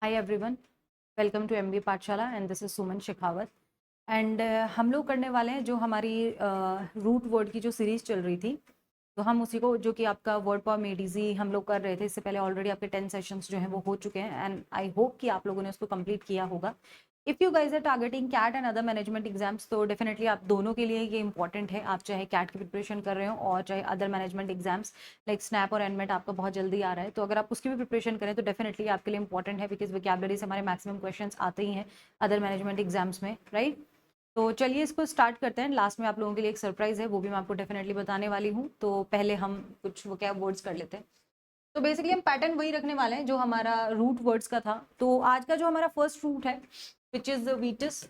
Hi everyone, welcome to MBA Pathshala and this is Suman Shekhawat. And हम लोग करने वाले हैं जो हमारी रूट वर्ड की जो सीरीज चल रही थी, तो हम उसी को जो कि आपका वर्ड पावर मेड इजी हम लोग कर रहे थे। इससे पहले ऑलरेडी आपके 10 सेशंस जो हैं वो हो चुके हैं एंड आई होप कि आप लोगों ने उसको कंप्लीट किया होगा। If you guys are targeting CAT and other management exams तो डेफिनेटली आप दोनों के लिए ये इंपॉर्टेंट है। आप चाहे कैट की प्रिपरेशन कर रहे हो और चाहे other management exams like snap और एनमेट आपका बहुत जल्दी आ रहा है, तो अगर आप उसकी भी प्रिपरेशन करें तो डेफिनेटली आपके लिए इंपॉर्टेंट है, बिकॉज वोकैबुलरी से हमारे मैक्सिमम क्वेश्चंस आते ही हैं अदर मैनेजमेंट एग्जाम्स में, राइट। तो चलिए इसको स्टार्ट करते हैं। लास्ट में आप लोगों के लिए एक सरप्राइज है, वो भी मैं आपको डेफिनेटली बताने वाली हूँ। तो पहले हम कुछ वोकैब वर्ड्स कर लेते हैं। तो बेसिकली हम पैटर्न वही रखने वाले हैं जो हमारा रूट वर्ड्स का था। तो आज का जो हमारा फर्स्ट रूट है विच इज वीटस।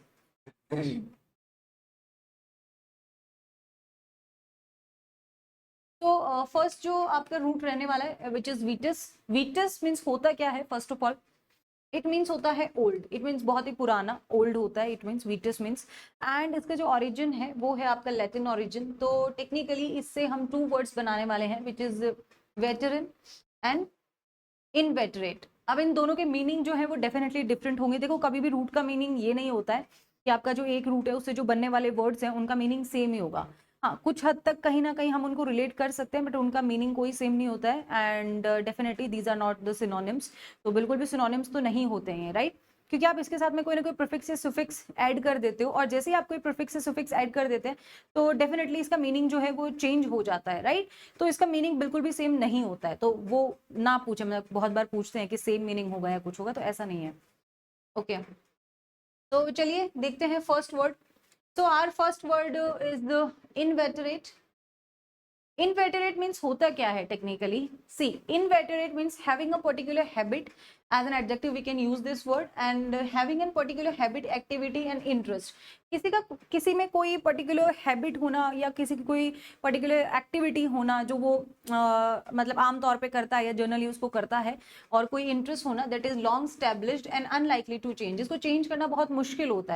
तो फर्स्ट जो आपका रूट रहने वाला है विच इज वीटस। वीटस मीन्स होता क्या है? First of all it means होता है ओल्ड। इट मीन्स बहुत ही पुराना, ओल्ड होता है। इट मीन्स वीटस मीन्स, एंड इसका जो ओरिजिन है वो है आपका लैटिन ओरिजिन। तो टेक्निकली इससे हम टू वर्ड्स बनाने वाले हैं which is veteran and inveterate. अब इन दोनों के मीनिंग जो है वो डेफिनेटली डिफरेंट होंगे। देखो, कभी भी रूट का मीनिंग ये नहीं होता है कि आपका जो एक रूट है उससे जो बनने वाले वर्ड्स हैं उनका मीनिंग सेम ही होगा। हाँ, कुछ हद तक कहीं ना कहीं हम उनको रिलेट कर सकते हैं, बट उनका मीनिंग कोई सेम नहीं होता है। And definitely these are not the synonyms. तो बिल्कुल भी सिनोनिम्स तो नहीं होते हैं, राइट। क्योंकि आप इसके साथ में कोई ना कोई प्रीफिक्स या सुफिक्स ऐड कर देते हो, और जैसे ही आप कोई प्रीफिक्स या सुफिक्स ऐड कर देते हैं तो डेफिनेटली इसका मीनिंग जो है वो चेंज हो जाता है, राइट। तो इसका मीनिंग बिल्कुल भी सेम नहीं होता है। तो वो ना पूछे, मतलब बहुत बार पूछते हैं कि सेम मीनिंग होगा या कुछ होगा, तो ऐसा नहीं है। ओके, तो चलिए देखते हैं फर्स्ट वर्ड। तो our first word is the inveterate. Inveterate means होता क्या है technically? See, inveterate means having a particular habit. As an adjective we can use this word, and having an particular habit, activity and interest. किसी में कोई particular habit होना या किसी की कोई पर्टिकुलर एक्टिविटी होना जो वो मतलब आमतौर पे करता है या जनरली उसको करता है, और कोई इंटरेस्ट होना that is long established and unlikely to change. इसको चेंज करना बहुत मुश्किल होता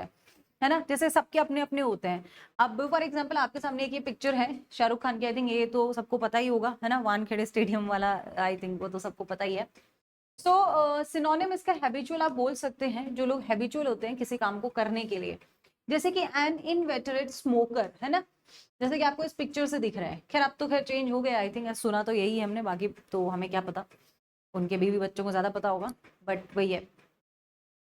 है ना। जैसे सबके अपने अपने होते हैं। अब फॉर एग्जांपल आपके सामने एक ये पिक्चर है शाहरुख खान की, आई थिंक ये तो सबको पता ही होगा, है ना, वानखेड़े स्टेडियम वाला। आई थिंक वो तो सबको पता ही है। सो सिनोनिम इसका हैबिचुअल आप बोल सकते हैं, जो लोग हैबिचुअल होते हैं किसी काम को करने के लिए। जैसे कि एन इनवेटरेट स्मोकर, है ना, जैसे कि आपको इस पिक्चर से दिख रहा है। खैर अब तो खैर चेंज हो गया, आई थिंक सुना तो यही है हमने, बाकी तो हमें क्या पता, उनके बीवी बच्चों को ज्यादा पता होगा, बट वही है।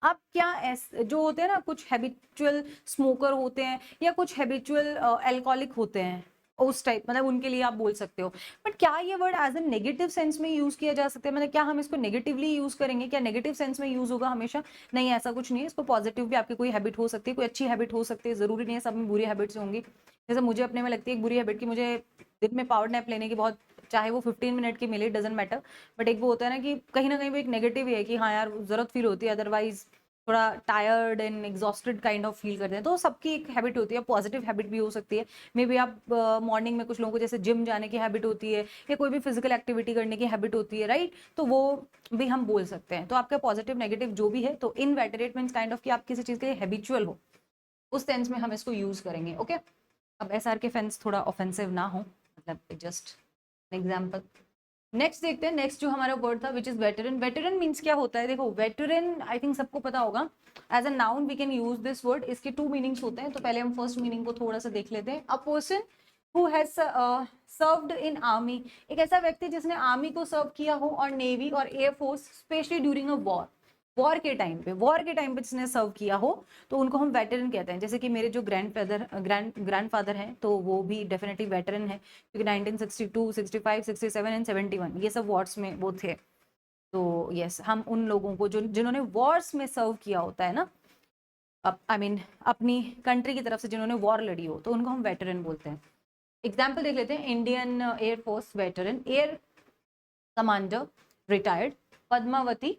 अब क्या जो होते हैं ना, कुछ हैबिचुअल स्मोकर होते हैं या कुछ हैबिचुअल एल्कोहलिक होते हैं, उस टाइप, मतलब उनके लिए आप बोल सकते हो। बट क्या ये word as a negative sense में यूज किया जा सकता है? मतलब क्या हम इसको नेगेटिवली यूज करेंगे? क्या नेगेटिव सेंस में यूज होगा हमेशा? नहीं, ऐसा कुछ नहीं है। इसको पॉजिटिव भी आपकी कोई हैबिट हो सकती है, कोई अच्छी हैबिट हो सकती है, जरूरी नहीं है सब में बुरी हैबिट्स होंगी। जैसे मुझे अपने में लगती है एक बुरी हैबिट की, मुझे दिन में पावर नैप लेने की बहुत, चाहे वो 15 मिनट की मिले, डजेंट मैटर, बट एक वो होता है ना कि कहीं ना कहीं वो एक नेगेटिव ही है कि हाँ यार जरूरत फील होती है, अदरवाइज थोड़ा tired and exhausted kind of feel करते हैं। तो सबकी एक हैबिट होती है, पॉजिटिव हैबिट भी हो सकती है। मे बी आप मॉर्निंग में कुछ लोगों को जैसे जिम जाने की हैबिट होती है या कोई भी फिजिकल एक्टिविटी करने की हैबिट होती है, राइट, तो वो भी हम बोल सकते हैं। तो आपका पॉजिटिव नेगेटिव जो भी है, तो इनवेटरेट मीन्स काइंड ऑफ कि आप किसी चीज के लिए हैबिचुअल हो, उस सेंस में हम इसको यूज करेंगे। ओके, अब एसआर के फैंस थोड़ा ऑफेंसिव ना हो, मतलब जस्ट एग्जाम्पल। नेक्स्ट देखते हैं। नेक्स्ट जो हमारा वर्ड था which is veteran. Veteran means क्या होता है? देखो, वेटरन आई थिंक सबको पता होगा। As a noun we can use this word. इसके टू मीनिंग्स होते हैं, तो पहले हम फर्स्ट मीनिंग को थोड़ा सा देख लेते हैं। A person who has served in army, एक ऐसा व्यक्ति जिसने आर्मी को सर्व किया हो, और नेवी और air force, specially during a war. War के टाइम पे जिसने सर्व किया हो तो उनको हम वेटरन कहते हैं। जैसे कि मेरे जो ग्रैंडफादर हैं, तो वो भी डेफिनेटली वेटरन है, क्योंकि 1962, 65, 67 एंड 71 ये सब वॉर्स में वो थे। तो यस, हम उन लोगों को जो जिन्होंने वॉर्स में सर्व किया होता है ना, आई मीन अपनी कंट्री की तरफ से जिन्होंने वॉर लड़ी हो, तो उनको हम वेटरन बोलते हैं। एग्जाम्पल देख लेते हैं। Indian air force veteran, air commander retired, Padmavati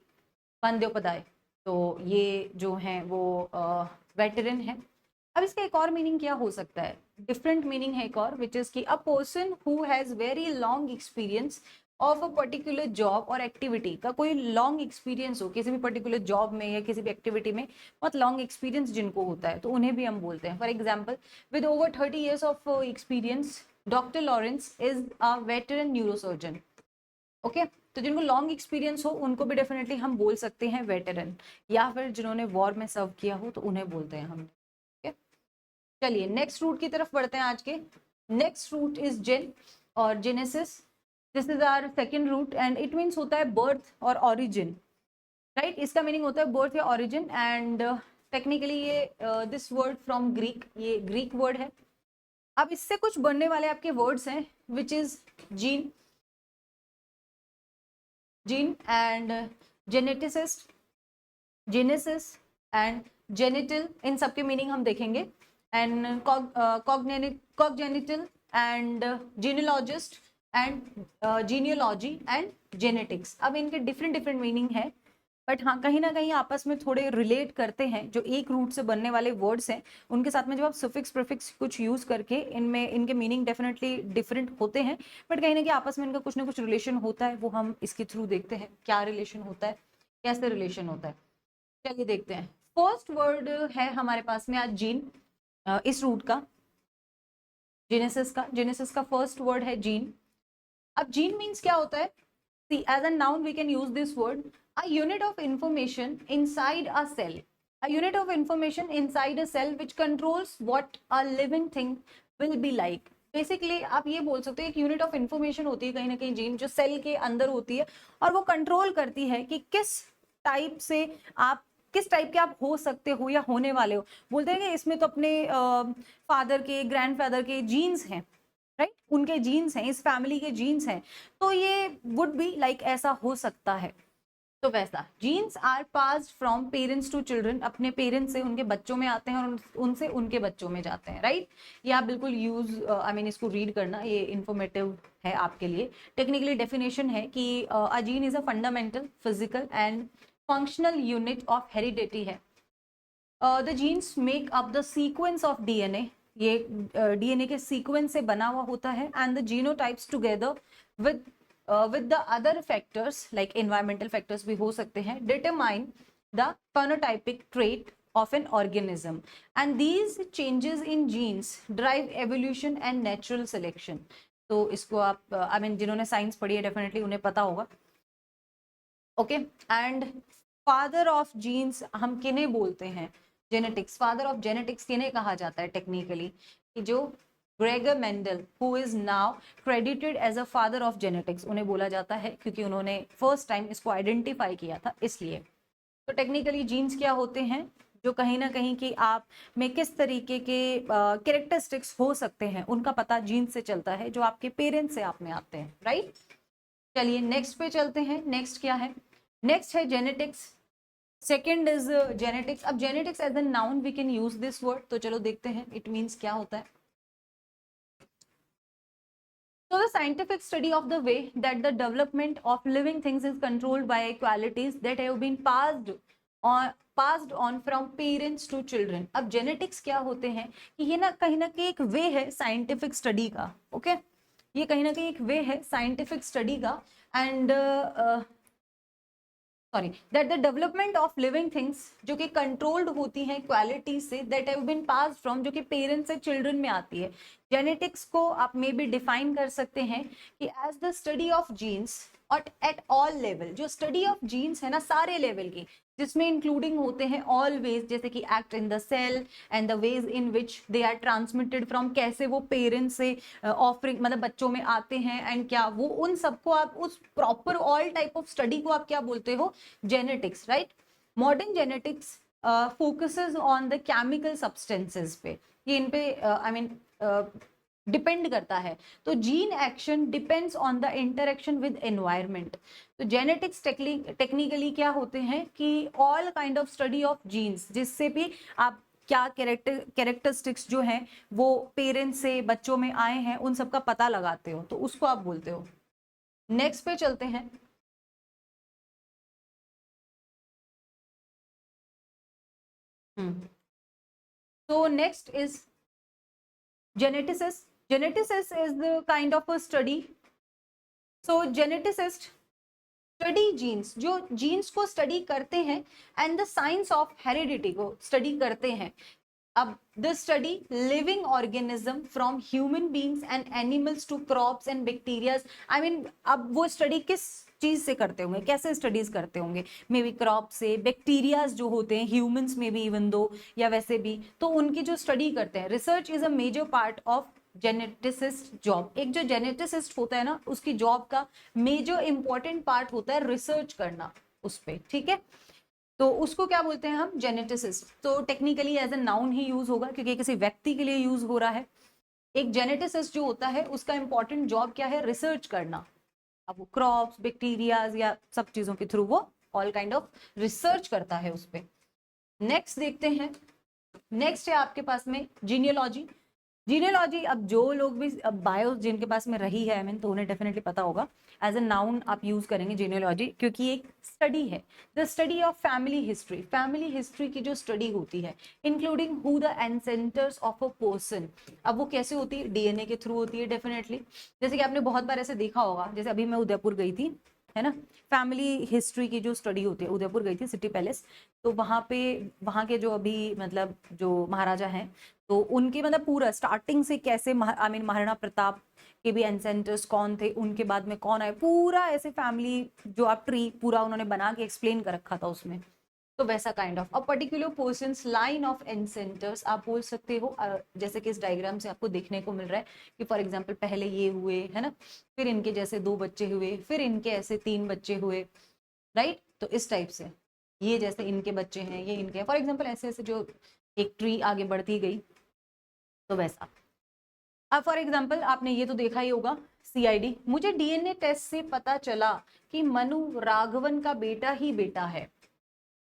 Bandyopadhyay. तो ये जो हैं वो वेटरन है। अब इसका एक और मीनिंग क्या हो सकता है? डिफरेंट मीनिंग है एक और, विच इज की a person who has very long experience of a particular job और एक्टिविटी। का कोई लॉन्ग एक्सपीरियंस हो किसी भी पर्टिकुलर जॉब में या किसी भी एक्टिविटी में, बहुत लॉन्ग एक्सपीरियंस जिनको होता है, तो उन्हें भी हम बोलते हैं। For example, with over 30 years of experience, doctor Lawrence is a veteran neurosurgeon. Okay तो जिनको लॉन्ग एक्सपीरियंस हो उनको भी डेफिनेटली हम बोल सकते हैं वेटरन, या फिर जिन्होंने वॉर में सर्व किया हो तो उन्हें बोलते हैं हम। ओके चलिए नेक्स्ट रूट की तरफ बढ़ते हैं आज के। नेक्स्ट रूट इज जेन और genesis. This is our second root and it means होता है बर्थ और ऑरिजिन, राइट। इसका मीनिंग होता है बर्थ या ऑरिजिन एंड टेक्निकली ये दिस वर्ड फ्रॉम ग्रीक, ये ग्रीक वर्ड है। अब इससे कुछ बनने वाले आपके वर्ड्स हैं which is gene, gene and geneticist, genesis and genital, इन सबके मीनिंग हम देखेंगे। And congenital and genealogist and genealogy and genetics. अब इनके डिफरेंट डिफरेंट मीनिंग है, बट हाँ कहीं ना कहीं आपस में थोड़े रिलेट करते हैं। जो एक रूट से बनने वाले वर्ड्स हैं उनके साथ में जब आप सुफिक्स प्रीफिक्स कुछ यूज करके इनमें इनके मीनिंग डेफिनेटली डिफरेंट होते हैं, बट कहीं ना कहीं आपस में इनका कुछ ना कुछ रिलेशन होता है। वो हम इसके थ्रू देखते हैं क्या रिलेशन होता है, कैसे रिलेशन होता है। चलिए देखते हैं। फर्स्ट वर्ड है हमारे पास में आज जीन, इस रूट का, जेनेसिस का। जेनेसिस का फर्स्ट वर्ड है जीन। अब जीन मीन्स क्या होता है? See, as a noun, we can use this word, a unit of information inside a cell. A unit of information inside a cell which controls what a living thing will be like. Basically आप ये बोल सकते हो एक unit of information होती है कहीं ना कहीं जीन, जो सेल के अंदर होती है और वो कंट्रोल करती है कि किस टाइप से आप, किस टाइप के आप हो सकते हो या होने वाले हो। बोलते हैं कि इसमें तो अपने फादर के, ग्रैंडफादर के जीन्स हैं, राइट, उनके जीन्स हैं, इस फैमिली के जीन्स हैं, तो ये वुड बी लाइक ऐसा हो सकता है। तो वैसा genes are passed from parents to children, अपने पेरेंट्स से उनके बच्चों में आते हैं और उनसे उनके बच्चों में जाते हैं, राइट। ये आप बिल्कुल यूज आई मीन इसको रीड करना, ये इंफॉर्मेटिव है आपके लिए। टेक्निकली डेफिनेशन है कि a gene is a fundamental physical and functional unit of heredity है। The genes make up the sequence of DNA, ये डीएनए के सीक्वेंस से बना हुआ होता है। And the genotypes together with the other factors like environmental factors भी हो सकते हैं, determine the phenotypic trait of an organism, and these changes in genes drive evolution and natural selection. तो इसको आप आई मीन जिन्होंने साइंस पढ़ी है डेफिनेटली उन्हें पता होगा। Okay and father of genes हम किन्हें बोलते हैं? जेनेटिक्स। फादर ऑफ जेनेटिक्स किन्हें कहा जाता है टेक्निकली? कि जो Gregor Mendel who is now credited as a father of genetics, उन्हें बोला जाता है क्योंकि उन्होंने फर्स्ट टाइम इसको आइडेंटिफाई किया था इसलिए। तो टेक्निकली जीन्स क्या होते हैं? जो कहीं ना कहीं कि आप में किस तरीके के कैरेक्टरिस्टिक्स हो सकते हैं उनका पता जीन्स से चलता है, जो आपके पेरेंट्स से आप में आते हैं, राइट। चलिए नेक्स्ट पे चलते हैं। नेक्स्ट क्या है? नेक्स्ट है जेनेटिक्स। Second is genetics. अब genetics as a noun we can use this word, तो चलो देखते हैं इट मीन्स क्या होता है। So the scientific study of the way that the development of living things is controlled by qualities that have been passed on from parents to children. अब genetics क्या होते हैं कि ये ना कहीं एक वे है साइंटिफिक स्टडी का, ओके ये कहीं ना कहीं एक वे है साइंटिफिक स्टडी का। And sorry that the development of living things जो कि कंट्रोल्ड होती हैं क्वालिटी से, that have been passed from, जो कि पेरेंट्स से चिल्ड्रन में आती है। जेनेटिक्स को आप मे बी डिफाइन कर सकते हैं कि as the study of genes और एट ऑल लेवल। जो स्टडी ऑफ जीन्स है ना सारे लेवल की, जिसमें इंक्लूडिंग होते हैं ऑल वेज, जैसे कि act in the cell and the ways in which they are transmitted from, कैसे वो पेरेंट्स से ऑफरिंग मतलब बच्चों में आते हैं एंड क्या वो, उन सबको आप उस proper all type of study को आप क्या बोलते हो? Genetics, right. Modern genetics focuses on the chemical substances पे, ये इन पे आई मीन डिपेंड करता है। तो gene action depends on the interaction with environment. तो जेनेटिक्स टेक्निकली क्या होते हैं कि all kind of study of genes, जिससे भी आप क्या कैरेक्टरिस्टिक्स जो हैं वो पेरेंट्स से बच्चों में आए हैं उन सब का पता लगाते हो, तो उसको आप बोलते हो। नेक्स्ट पे चलते हैं। So next is geneticist. Geneticist is the kind of a study. So geneticist study genes, जो जीन्स को स्टडी करते हैं and the science of heredity को स्टडी करते हैं। अब the study living organism from human beings and animals to crops and bacterias, I mean अब वो स्टडी किस चीज से करते होंगे, कैसे स्टडीज करते होंगे, मे बी क्रॉप से, बैक्टीरियाज जो होते हैं ह्यूमंस में भी इवन दो, या वैसे भी, तो उनकी जो स्टडी करते हैं। Research is a major part of geneticist job. एक जो जेनेटिसिस्ट होता है ना, उसकी जॉब का मेजर इंपॉर्टेंट पार्ट होता है रिसर्च करना उस पे, ठीक है। तो उसको क्या बोलते हैं हम, जेनेटिसिस्ट। तो टेक्निकली एज ए नाउन ही यूज होगा क्योंकि किसी व्यक्ति के लिए यूज हो रहा है। एक जेनेटिसिस्ट जो होता है उसका इंपॉर्टेंट जॉब क्या है, रिसर्च करना। अब वो क्रॉप्स, बैक्टीरियाज या सब चीजों के थ्रू वो ऑल काइंड ऑफ रिसर्च करता है उस पर। नेक्स्ट देखते हैं, नेक्स्ट है आपके पास में जीनियोलॉजी। जीनियोलॉजी, अब जो लोग भी बायो जिनके पास में रही है, आई मीन, तो उन्हें डेफिनेटली पता होगा। एज अ नाउन आप यूज करेंगे जीनियोलॉजी, क्योंकि एक स्टडी है, the study of family history. Family history की जो स्टडी होती है, including who the ancestors of a person. अब वो कैसे होती है, डीएनए के थ्रू होती है डेफिनेटली। जैसे कि आपने बहुत बार ऐसे देखा होगा, जैसे अभी मैं उदयपुर गई थी, है ना, फैमिली हिस्ट्री की जो स्टडी होती है, उदयपुर गई थी सिटी पैलेस, तो वहाँ पे वहाँ के जो अभी मतलब जो महाराजा हैं, तो उनके मतलब पूरा स्टार्टिंग से कैसे आई मीन महाराणा प्रताप के भी एंसेंटर्स कौन थे, उनके बाद में कौन आए, पूरा ऐसे फैमिली जो आप ट्री पूरा उन्होंने बना के एक्सप्लेन कर रखा था उसमें। तो वैसा kind of a particular person's line of ancestors आप बोल सकते हो। जैसे कि इस डायग्राम से आपको देखने को मिल रहा है कि फॉर एग्जांपल पहले ये हुए, है ना, फिर इनके जैसे 2 बच्चे हुए, फिर इनके ऐसे 3 बच्चे हुए, राइट। तो इस टाइप से ये जैसे इनके बच्चे हैं, ये इनके, फॉर एग्जाम्पल ऐसे ऐसे जो एक ट्री आगे बढ़ती गई, तो वैसा। अब फॉर एग्जाम्पल आपने ये तो देखा ही होगा, सीआईडी, मुझे डीएनए टेस्ट से पता चला कि मनु राघवन का बेटा ही बेटा है,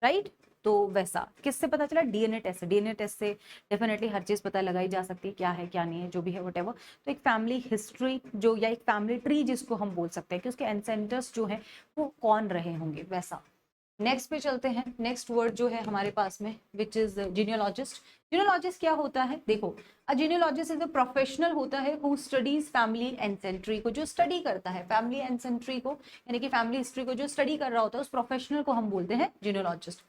राइट। तो वैसा किससे पता चला, डीएनए टेस्ट से। डीएनए टेस्ट से डेफिनेटली हर चीज पता लगाई जा सकती है, क्या है क्या नहीं है, जो भी है व्हाटएवर। तो एक फैमिली हिस्ट्री जो, या एक फैमिली ट्री जिसको हम बोल सकते हैं कि उसके एंसेंटर्स जो है वो कौन रहे होंगे, वैसा। नेक्स्ट पे चलते हैं, नेक्स्ट वर्ड जो है हमारे पास में विच इज जीनियोलॉजिस्ट। जीनियोलॉजिस्ट क्या होता है, देखो, अ जीनियोलॉजिस्ट इज अ प्रोफेशनल होता है हु स्टडीज फैमिली एंसेंट्री को, जो स्टडी करता है फैमिली एंसेंट्री को, यानी कि फैमिली हिस्ट्री को जो स्टडी कर रहा होता है, उस प्रोफेशनल को हम बोलते हैं जीनियोलॉजिस्ट,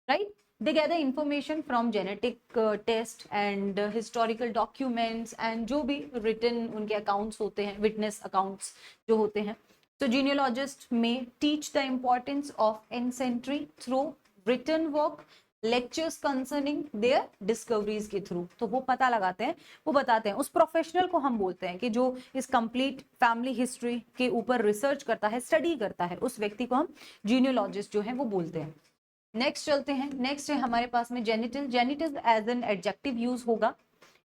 right. They gather information from genetic test and historical documents and जो भी written उनके accounts होते हैं, witness accounts जो होते हैं। तो genealogist may teach the importance of ancestry through written work, lectures concerning their discoveries के थ्रू। तो वो पता लगाते हैं, वो बताते हैं, उस प्रोफेशनल को हम बोलते हैं कि जो इस कंप्लीट फैमिली हिस्ट्री के ऊपर रिसर्च करता है, स्टडी करता है, उस व्यक्ति को हम जीनियोलॉजिस्ट जो है वो बोलते हैं। नेक्स्ट चलते हैं, नेक्स्ट है हमारे पास में genital. Genital as an adjective use होगा।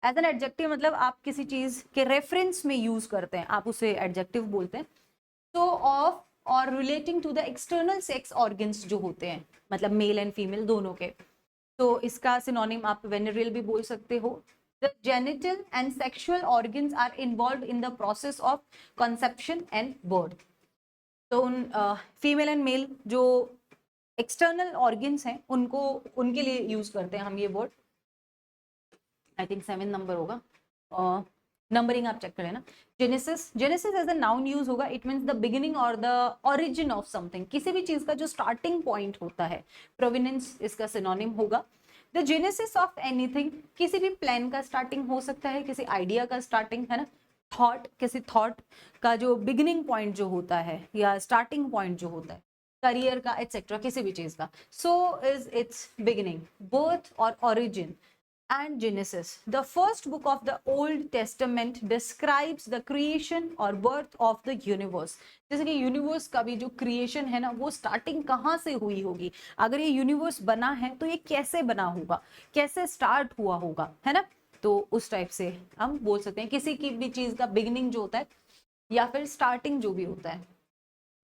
एज एन एडजेक्टिव मतलब आप किसी चीज के रेफरेंस में यूज करते हैं, आप उसे एडजेक्टिव बोलते हैं। तो ऑफ और relating to the external sex organs जो होते हैं, मतलब मेल एंड फीमेल दोनों के, तो इसका सिनोनिम आप वेनेरियल भी बोल सकते हो। The genital and sexual organs are involve in the process of conception and birth. तो उन फीमेल एंड मेल जो एक्सटर्नल ऑर्गन्स हैं उनको, उनके लिए यूज करते हैं हम ये वर्ड। आई थिंक 7 नंबर होगा, नंबरिंग आप चेक कर लेना। Genesis, genesis as a noun use होगा, इट मींस द बिगिनिंग और द ओरिजिन ऑफ समथिंग, किसी भी चीज का जो स्टार्टिंग पॉइंट होता है। प्रोविनेंस इसका सिनोनिम होगा। द जेनेसिस ऑफ एनीथिंग, किसी भी प्लान का स्टार्टिंग हो सकता है, किसी आइडिया का स्टार्टिंग, है ना, थॉट, किसी थॉट का जो बिगिनिंग पॉइंट जो होता है या स्टार्टिंग पॉइंट जो होता है, करियर का एटसेट्रा, किसी भी चीज का, so is it's beginning, birth और origin. and Genesis, the first book of the Old Testament, describes the creation or birth of the universe। जैसे कि यूनिवर्स का भी जो क्रिएशन है ना, वो स्टार्टिंग कहाँ से हुई होगी, अगर ये यूनिवर्स बना है तो ये कैसे बना होगा, कैसे स्टार्ट हुआ होगा, है ना। तो उस टाइप से हम बोल सकते हैं किसी की भी चीज का बिगिनिंग जो होता है या फिर स्टार्टिंग जो भी होता है।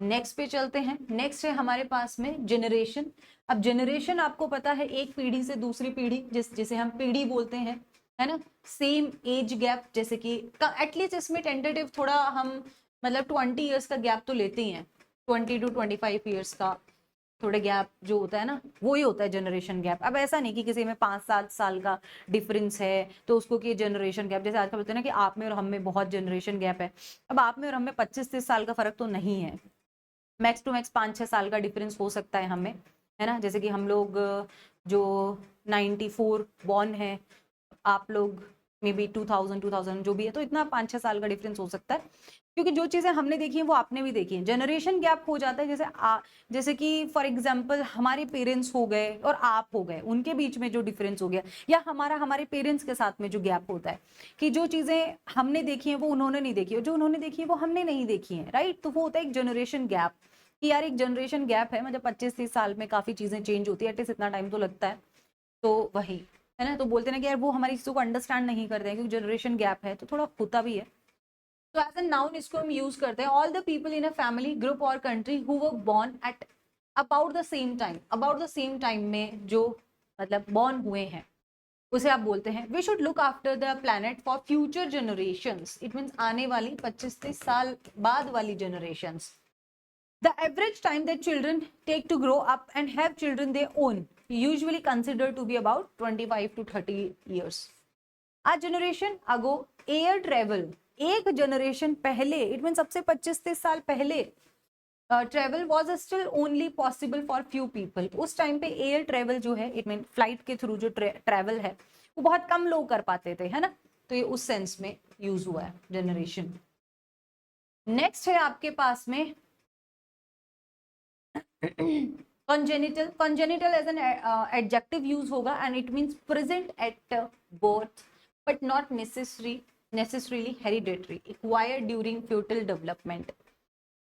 नेक्स्ट पे चलते हैं, नेक्स्ट है हमारे पास में जनरेशन। अब जनरेशन आपको पता है, एक पीढ़ी से दूसरी पीढ़ी, जिसे हम पीढ़ी बोलते हैं, है ना, सेम एज गैप, जैसे कि एटलीस्ट इसमें टेंटेटिव थोड़ा हम मतलब 20 ईयर्स का गैप तो लेते ही हैं, 20 to 25 ईयर्स का थोड़े गैप जो होता है ना, वो ही होता है जनरेशन गैप। अब ऐसा नहीं कि किसी में 5-7 साल का डिफरेंस है तो उसको कि जनरेशन गैप, जैसे आजकल बोलते हैं ना कि आप में और हम में बहुत जनरेशन गैप है। अब आप में और हम में 25-30 साल का फर्क तो नहीं है, मैक्स टू मैक्स 5-6 साल का डिफरेंस हो सकता है हमें, है ना। जैसे कि हम लोग जो 94 बॉर्न है, आप लोग मे बी 2000 जो भी है, तो इतना 5-6 साल का डिफरेंस हो सकता है, क्योंकि जो चीजें हमने देखी हैं वो आपने भी देखी हैं। जनरेशन गैप हो जाता है, जैसे कि फॉर एग्जांपल हमारे पेरेंट्स हो गए और आप हो गए, उनके बीच में जो डिफरेंस हो गया, या हमारे पेरेंट्स के साथ में जो गैप होता है कि जो चीजें हमने देखी हैं वो उन्होंने नहीं देखी, और जो उन्होंने देखी है वो हमने नहीं देखी है, राइट। तो वो होता है एक जनरेशन गैप, कि यार एक जनरेशन गैप है, मतलब 25-30 साल में काफी चीजें चेंज होती है, एटलीस्ट इतना टाइम तो लगता है। तो वही है ना, तो बोलते हैं कि यार वो हमारी चीजों को अंडरस्टैंड नहीं करते हैं, क्योंकि जनरेशन गैप है, तो थोड़ा होता भी है। तो एज ए नाउन इसको हम यूज करते हैं, all the people in a family, group और country who were born at about the same time, about the same time में जो मतलब बॉर्न हुए हैं, उसे आप बोलते हैं। We should look after the planet for future generations, it means आने वाली 25-30 साल बाद वाली generations. The average time that children take to grow up and have children they own usually considered to be about 25 to 30 years. A generation ago air travel, एक generation पहले, it mean सबसे 25-30 साल पहले, travel was still only possible for few people. उस time पे air travel जो है, it mean flight के थ्रू जो ट्रेवल है वो बहुत कम लोग कर पाते थे, है ना। तो ये उस सेंस में यूज हुआ है जनरेशन। नेक्स्ट है आपके पास में congenital as an adjective use होगा, and it means present at birth but not necessarily hereditary, acquired during fetal development।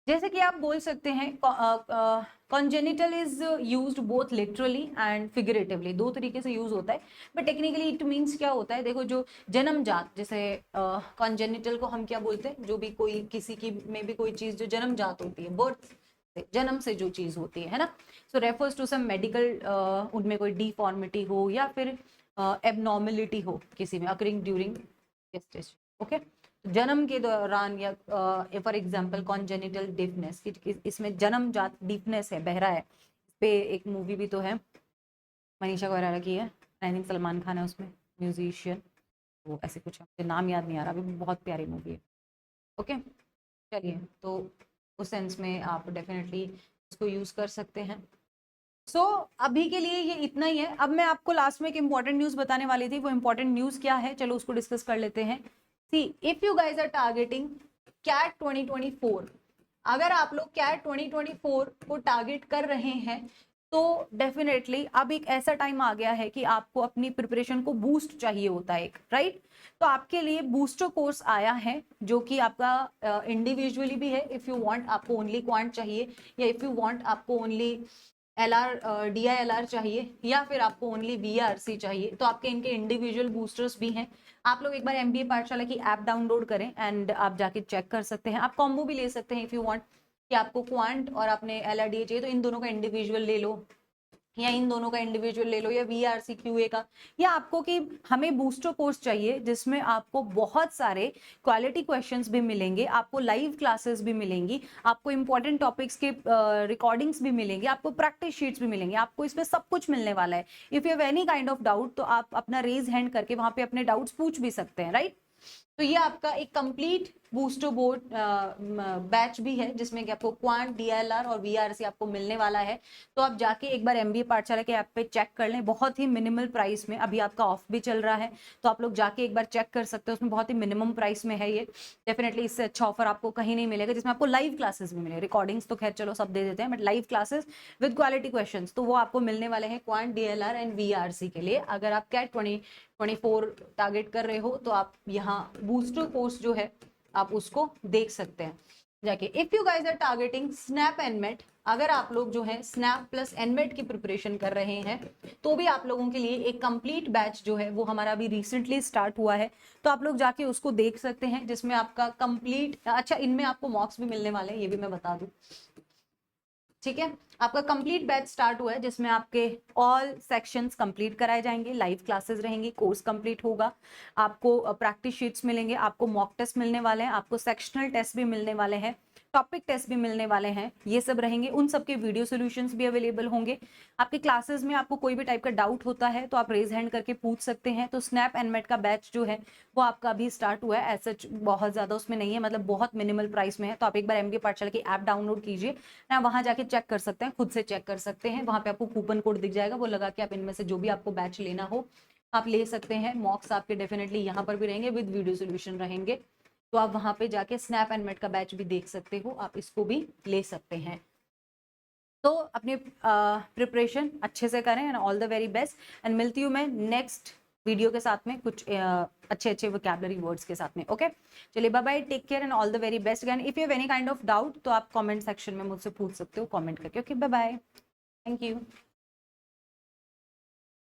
जैसे कि आप बोल सकते हैं congenital is used both literally and figuratively, दो तरीके से यूज होता है, बट टेक्निकली इट मीन्स क्या होता है, देखो जो जन्मजात, जैसे congenital को हम क्या बोलते हैं, जो भी कोई किसी की में भी कोई चीज जो जन्मजात होती है, बर्थ जन्म से जो चीज होती है ना, सो रेफर्स टू सम मेडिकल, उनमें कोई डिफॉर्मिटी हो या फिर एबनॉर्मलिटी हो किसी में अकरिंग ड्यूरिंग gestation, ओके। जन्म के दौरान, या फॉर एग्जांपल कॉन्जेनिटल डिफनेस, इसमें जन्मजात डिफनेस है, बहरा है। इस पे एक मूवी भी तो है, मनीषा कोइराला की है, आई थिंक सलमान खान है उसमें म्यूजिशियन, वो ऐसे कुछ है, मुझे नाम याद नहीं आ रहा अभी, बहुत प्यारी मूवी है, ओके। चलिए, तो उस सेंस में आप डेफिनेटली इसको यूज कर सकते हैं। सो अभी के लिए ये इतना ही है। अब मैं आपको लास्ट में एक इंपॉर्टेंट न्यूज बताने वाली थी, वो इंपॉर्टेंट न्यूज क्या है, चलो उसको डिस्कस कर लेते हैं। See, if you guys are targeting CAT 2024, अगर आप लोग कैट 2024 को टारगेट कर रहे हैं, तो डेफिनेटली अब एक ऐसा टाइम आ गया है कि आपको अपनी प्रिपरेशन को बूस्ट चाहिए होता है, राइट। तो आपके लिए बूस्टर कोर्स आया है, जो कि आपका इंडिविजुअली भी है, इफ यू वांट आपको ओनली क्वांट चाहिए, या इफ यू वांट आपको ओनली LR DILR चाहिए, या फिर आपको ओनली VRC चाहिए, तो आपके इनके इंडिविजुअल बूस्टर्स भी हैं। आप लोग एक बार MBA पाठशाला की ऐप डाउनलोड करें एंड आप जाके चेक कर सकते हैं। आप कॉम्बो भी ले सकते हैं इफ यू वांट, कि आपको क्वांट और आपने LRDA चाहिए तो इन दोनों का इंडिविजुअल ले लो, या इन दोनों का इंडिविजुअल ले लो, या VRC QA का, या आपको कि हमें बूस्टर कोर्स चाहिए जिसमें आपको बहुत सारे क्वालिटी क्वेश्चंस भी मिलेंगे, आपको लाइव क्लासेस भी मिलेंगी, आपको इंपॉर्टेंट टॉपिक्स के रिकॉर्डिंग्स भी मिलेंगे, आपको प्रैक्टिस शीट्स भी मिलेंगे, आपको इसमें सब कुछ मिलने वाला है। If you have any kind of doubt, तो आप अपना रेज हैंड करके वहां पे अपने डाउट्स पूछ भी सकते हैं, राइट। तो ये आपका एक कंप्लीट बूस्टर बोर्ड बैच भी है, जिसमें कि आपको क्वांट, DILR और VRC आपको मिलने वाला है। तो आप जाके एक बार MBA पाठशाला के ऐप पे चेक कर लें, बहुत ही मिनिमल प्राइस में, अभी आपका ऑफ भी चल रहा है, तो आप लोग जाके एक बार चेक कर सकते हो, उसमें बहुत ही मिनिमम प्राइस में है ये। डेफिनेटली इससे अच्छा ऑफर आपको कहीं नहीं मिलेगा, जिसमें आपको लाइव क्लासेस भी मिले, रिकॉर्डिंग्स तो खैर चलो सब दे देते हैं, but live classes with quality question, तो वो आपको मिलने वाले हैं क्वांट, DILR एंड VRC के लिए। अगर आप कैट 2024 टारगेट कर रहे हो, तो आप यहाँ बूस्टर कोर्स जो है आप उसको देख सकते हैं जाके। If you guys are targeting SNAP NMAT, अगर आप लोग जो है स्नैप प्लस एनमेट की प्रिपरेशन कर रहे हैं, तो भी आप लोगों के लिए एक कंप्लीट बैच जो है वो हमारा अभी रिसेंटली स्टार्ट हुआ है, तो आप लोग जाके उसको देख सकते हैं, जिसमें आपका कंप्लीट, अच्छा इनमें आपको मॉक्स भी मिलने वाले हैं, ये भी मैं बता दूं, ठीक है। आपका कंप्लीट बैच स्टार्ट हुआ है, जिसमें आपके ऑल सेक्शंस कंप्लीट कराए जाएंगे, लाइव क्लासेस रहेंगी, कोर्स कंप्लीट होगा, आपको प्रैक्टिस शीट्स मिलेंगे, आपको मॉक टेस्ट मिलने वाले हैं, आपको सेक्शनल टेस्ट भी मिलने वाले हैं, टॉपिक टेस्ट भी मिलने वाले हैं, ये सब रहेंगे, उन सब के वीडियो सॉल्यूशंस भी अवेलेबल होंगे। आपके क्लासेस में आपको कोई भी टाइप का डाउट होता है तो आप रेज हैंड करके पूछ सकते हैं। तो स्नैप एनमेट का बैच जो है वो आपका अभी स्टार्ट हुआ है, ऐसा बहुत ज्यादा उसमें नहीं है, मतलब बहुत मिनिमल प्राइस में है। तो आप एक बार एमबीए पाठशाला की ऐप डाउनलोड कीजिए ना, वहां जाके चेक कर सकते हैं, खुद से चेक कर सकते हैं। वहां पे आपको कूपन कोड दिख जाएगा, वो लगा के आप इनमें से जो भी आपको बैच लेना हो आप ले सकते हैं। मॉक्स आपके डेफिनेटली यहाँ पर भी रहेंगे, विद वीडियो सोल्यूशन रहेंगे। तो आप वहां पे जाके स्नैप एंड मेट का बैच भी देख सकते हो, आप इसको भी ले सकते हैं। तो अपनी प्रिपरेशन अच्छे से करें and all the very best. And मिलती हूँ मैं नेक्स्ट वीडियो के साथ में कुछ अच्छे अच्छे वोकैबुलरी वर्ड्स के साथ में। ओके, चलिए bye bye, take care and all the very best. And if you have any kind of doubt तो आप कमेंट सेक्शन में मुझसे पूछ सकते हो कमेंट करके। Okay, bye bye, thank you.